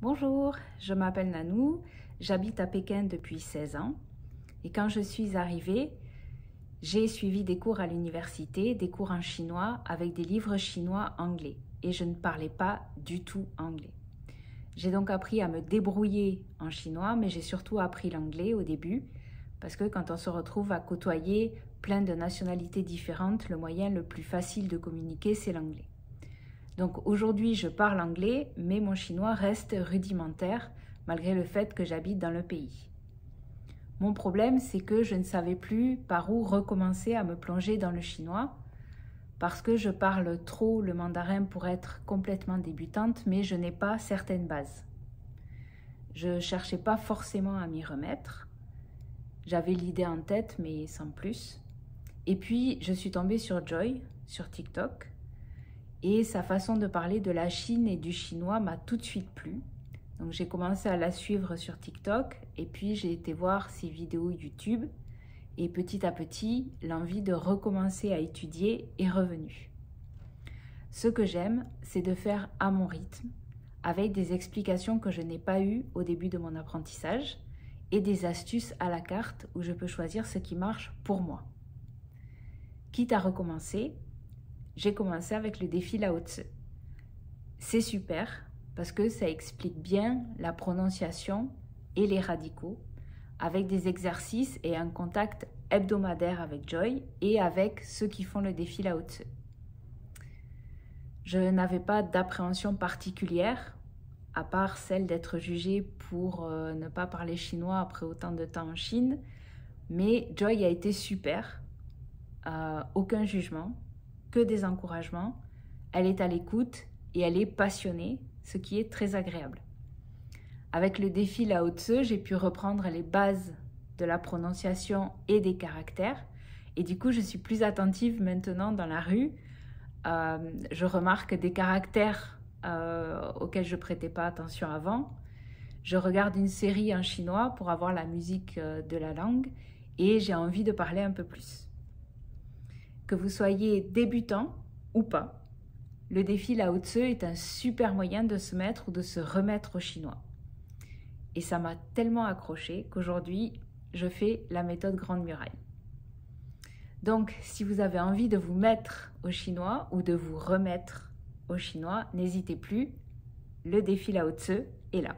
Bonjour, je m'appelle Nanou, j'habite à Pékin depuis 16 ans et quand je suis arrivée, j'ai suivi des cours à l'université, des cours en chinois avec des livres chinois anglais et je ne parlais pas du tout anglais. J'ai donc appris à me débrouiller en chinois, mais j'ai surtout appris l'anglais au début parce que quand on se retrouve à côtoyer plein de nationalités différentes, le moyen le plus facile de communiquer, c'est l'anglais. Donc aujourd'hui, je parle anglais, mais mon chinois reste rudimentaire malgré le fait que j'habite dans le pays. Mon problème, c'est que je ne savais plus par où recommencer à me plonger dans le chinois parce que je parle trop le mandarin pour être complètement débutante, mais je n'ai pas certaines bases. Je ne cherchais pas forcément à m'y remettre. J'avais l'idée en tête, mais sans plus. Et puis, je suis tombée sur Joy, sur TikTok, et sa façon de parler de la Chine et du chinois m'a tout de suite plu. Donc j'ai commencé à la suivre sur TikTok et puis j'ai été voir ses vidéos YouTube et petit à petit, l'envie de recommencer à étudier est revenue. Ce que j'aime, c'est de faire à mon rythme, avec des explications que je n'ai pas eues au début de mon apprentissage et des astuces à la carte où je peux choisir ce qui marche pour moi. Quitte à recommencer, j'ai commencé avec le défi Lao Tzu. C'est super parce que ça explique bien la prononciation et les radicaux avec des exercices et un contact hebdomadaire avec Joy et avec ceux qui font le défi Lao Tzu. Je n'avais pas d'appréhension particulière à part celle d'être jugée pour ne pas parler chinois après autant de temps en Chine, mais Joy a été super, aucun jugement, que des encouragements, elle est à l'écoute et elle est passionnée, ce qui est très agréable. Avec le défi Lao Tzu, j'ai pu reprendre les bases de la prononciation et des caractères et du coup je suis plus attentive maintenant dans la rue. Je remarque des caractères auxquels je ne prêtais pas attention avant. Je regarde une série en chinois pour avoir la musique de la langue et j'ai envie de parler un peu plus. Que vous soyez débutant ou pas, le défi Lao Tzu est un super moyen de se mettre ou de se remettre au chinois. Et ça m'a tellement accroché qu'aujourd'hui, je fais la méthode Grande Muraille. Donc, si vous avez envie de vous mettre au chinois ou de vous remettre au chinois, n'hésitez plus, le défi Lao Tzu est là.